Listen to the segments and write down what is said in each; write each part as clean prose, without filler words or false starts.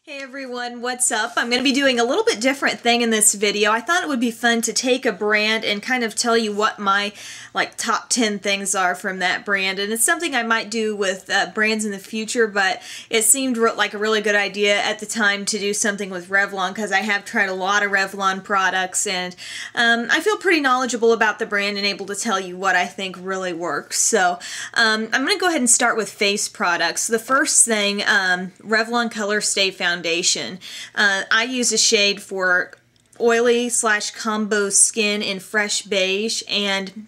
Hey everyone, what's up? I'm going to be doing a little bit different thing in this video. I thought it would be fun to take a brand and kind of tell you what my top 10 things are from that brand. And it's something I might do with brands in the future, but it seemed like a really good idea at the time to do something with Revlon because I have tried a lot of Revlon products and I feel pretty knowledgeable about the brand and able to tell you what I think really works. So I'm going to go ahead and start with face products. The first thing, Revlon Color Stay Foundation. I use a shade for oily / combo skin in Fresh Beige, and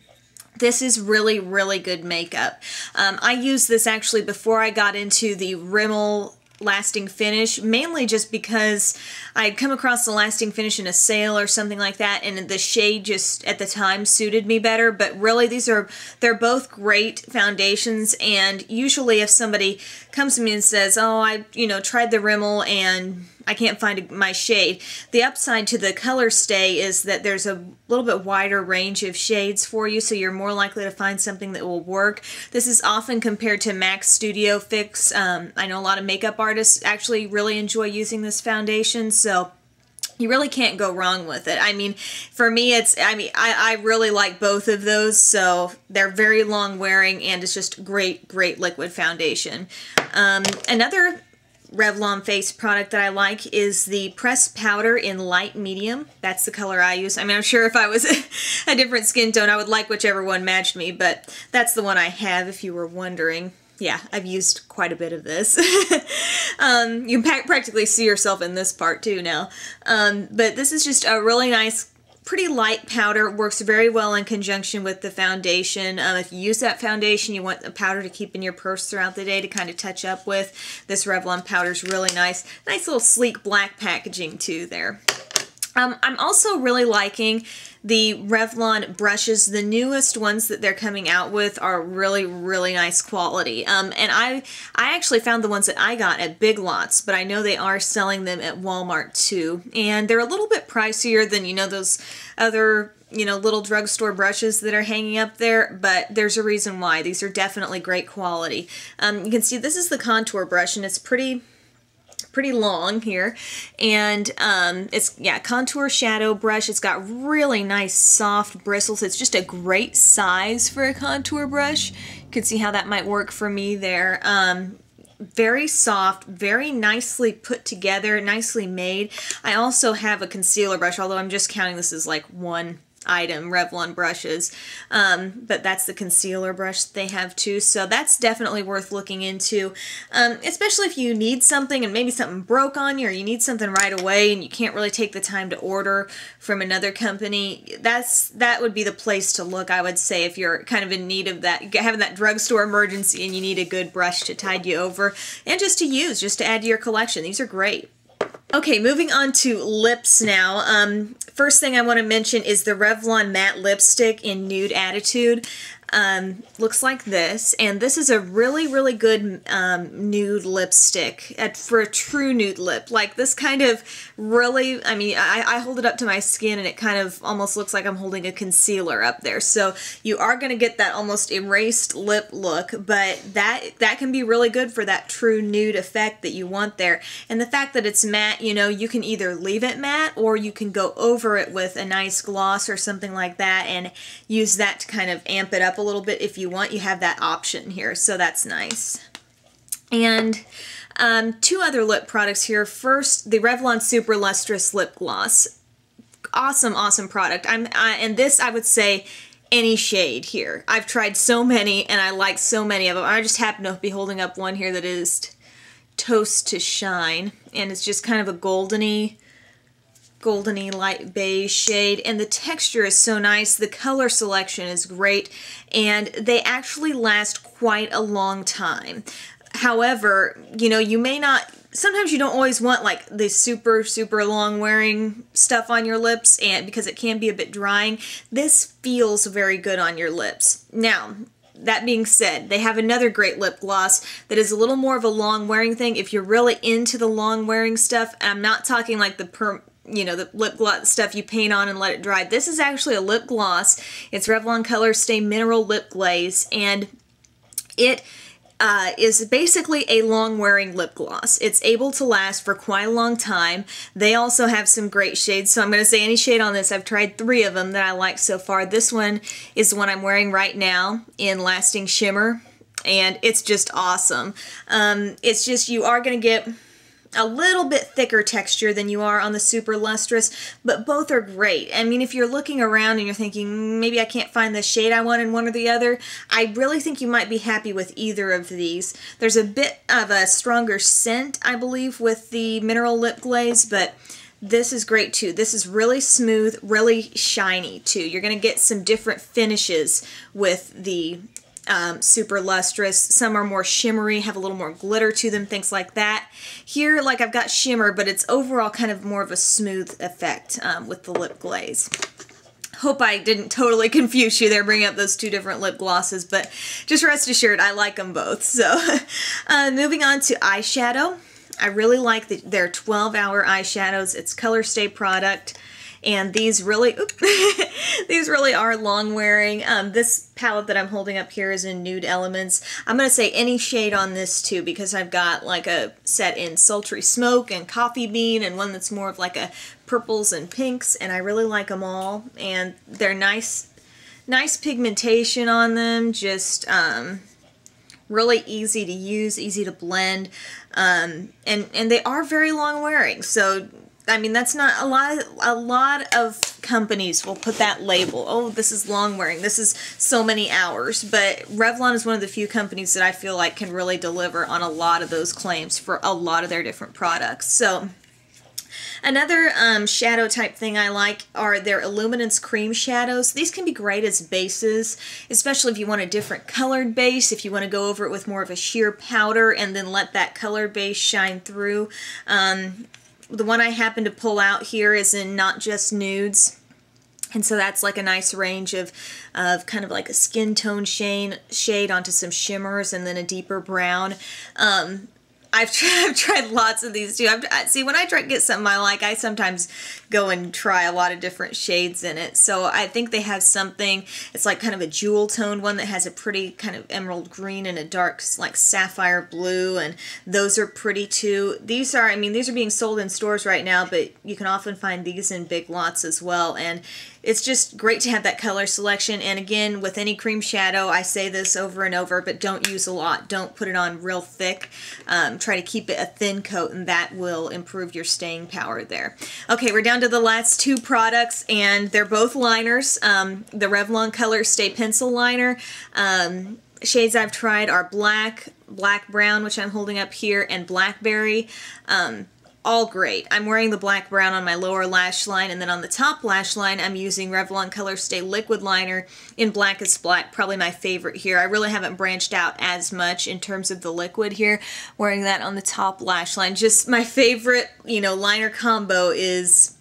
this is really, really good makeup. I used this actually before I got into the Rimmel lasting finish, mainly just because I had come across the lasting finish in a sale or something like that, and the shade just at the time suited me better. But really, they're both great foundations, and usually if somebody comes to me and says, oh, I tried the Rimmel and I can't find my shade, the upside to the Color Stay is that there's a little bit wider range of shades for you, so you're more likely to find something that will work. This is often compared to MAC Studio Fix. I know a lot of makeup artists actually really enjoy using this foundation, so you really can't go wrong with it. I mean, for me, I really like both of those, so they're very long wearing, and it's just great liquid foundation. Another Revlon face product that I like is the pressed powder in light medium. That's the color I use. I mean, I'm sure if I was a different skin tone, I would like whichever one matched me, but that's the one I have, if you were wondering. Yeah, I've used quite a bit of this. You can practically see yourself in this part too now. But this is just a really nice, pretty light powder. Works very well in conjunction with the foundation. If you use that foundation, you want a powder to keep in your purse throughout the day to kind of touch up with. This Revlon powder is really nice. Nice little sleek black packaging too there. I'm also really liking the Revlon brushes. The newest ones that they're coming out with are really nice quality. And I actually found the ones that I got at Big Lots, but I know they are selling them at Walmart too. And they're a little bit pricier than, those other little drugstore brushes that are hanging up there, but there's a reason why. These are definitely great quality. You can see this is the contour brush, and it's pretty long here, and it's contour shadow brush. It's got really nice soft bristles. It's just a great size for a contour brush. You can see how that might work for me there. Very soft, very nicely put together, nicely made. I also have a concealer brush, although I'm just counting this as like one item, Revlon brushes, but that's the concealer brush they have too, so that's definitely worth looking into, especially if you need something and maybe something broke on you, or you need something right away and you can't really take the time to order from another company. That would be the place to look, I would say, if you're kind of in need of that, having that drugstore emergency and you need a good brush to tide you over and just to use, just to add to your collection. These are great. Okay, moving on to lips now. First thing I want to mention is the Revlon Matte Lipstick in Nude Attitude. Looks like this, and this is a really good nude lipstick for a true nude lip. Like this kind of really, I mean, I hold it up to my skin and it kind of almost looks like I'm holding a concealer up there. So you are going to get that almost erased lip look, but that can be really good for that true nude effect that you want there. And the fact that it's matte, you can either leave it matte or you can go over it with a nice gloss or something like that and use that to kind of amp it up a little bit if you want. You have that option here, so that's nice. And two other lip products here. First, the Revlon Super Lustrous Lip Gloss. Awesome product. And this, I would say, any shade here. I've tried so many and I like so many of them. I just happen to be holding up one here that is Toast to Shine, and it's just kind of a goldeny light beige shade, and the texture is so nice. The color selection is great, and they actually last quite a long time. However, you may not, sometimes you don't always want like the super long wearing stuff on your lips, and because it can be a bit drying. This feels very good on your lips. Now, that being said, they have another great lip gloss that is a little more of a long wearing thing. If you're really into the long wearing stuff, I'm not talking like the lip gloss stuff you paint on and let it dry. This is actually a lip gloss. It's Revlon Color Stay Mineral Lip Glaze, and it is basically a long-wearing lip gloss. It's able to last for quite a long time. They also have some great shades, so I'm going to say any shade on this. I've tried 3 of them that I like so far. This one is the one I'm wearing right now in Lasting Shimmer, and it's just awesome. It's just, you are going to get a little bit thicker texture than you are on the Super Lustrous, but both are great. I mean, if you're looking around and you're thinking, maybe I can't find the shade I want in one or the other, I really think you might be happy with either of these. There's a bit of a stronger scent, I believe, with the Mineral Lip Glaze, but this is great too. This is really smooth, really shiny too. You're going to get some different finishes with the Super Lustrous. Some are more shimmery, have a little more glitter to them, things like that. Here, like, I've got shimmer, but it's overall kind of more of a smooth effect with the lip glaze. Hope I didn't totally confuse you there bringing up those 2 different lip glosses, but just rest assured I like them both. So moving on to eyeshadow. I really like their 12-hour eyeshadows. It's Color Stay product. And these really, these really are long wearing. This palette that I'm holding up here is in Nude Elements. I'm going to say any shade on this too, because I've got like a set in Sultry Smoke and Coffee Bean, and one that's more of like a purples and pinks, and I really like them all. And they're nice pigmentation on them, just really easy to use, easy to blend, and they are very long wearing. So I mean, that's not a lot of companies will put that label. Oh, this is long wearing. This is so many hours. But Revlon is one of the few companies that I feel like can really deliver on a lot of those claims for a lot of their different products. So another shadow type thing I like are their Illuminance cream shadows. These can be great as bases, especially if you want a different colored base, if you want to go over it with more of a sheer powder and then let that colored base shine through. The one I happen to pull out here is in Not Just Nudes, and so that's like a nice range of kind of like a skin tone shade onto some shimmers and then a deeper brown. I've tried lots of these too. See, when I try to get something I like, I sometimes go and try a lot of different shades in it. So I think they have something, it's like kind of a jewel toned one that has a pretty kind of emerald green and a dark like sapphire blue, and those are pretty too. These are, I mean, these are being sold in stores right now, but you can often find these in big lots as well. And it's just great to have that color selection. And again, with any cream shadow, I say this over and over, but don't use a lot. Don't put it on real thick. Try to keep it a thin coat, and that will improve your staying power there. Okay, we're down to the last 2 products, and they're both liners. The Revlon Color Stay Pencil Liner. Shades I've tried are Black, Black Brown, which I'm holding up here, and Blackberry. All great. I'm wearing the black brown on my lower lash line, and then on the top lash line I'm using Revlon Color Stay Liquid Liner in Blackest Black, probably my favorite here. I really haven't branched out as much in terms of the liquid here, wearing that on the top lash line. Just my favorite, you know, liner combo is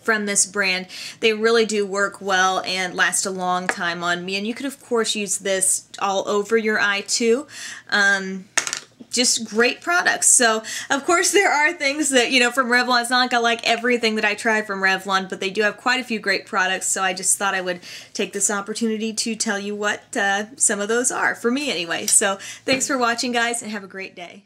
from this brand. They really do work well and last a long time on me, and you could of course use this all over your eye too. Just great products. So, of course, there are things that, you know, from Revlon. It's not like I like everything that I tried from Revlon, but they do have quite a few great products, so I just thought I would take this opportunity to tell you what some of those are, for me anyway. So, thanks for watching, guys, and have a great day.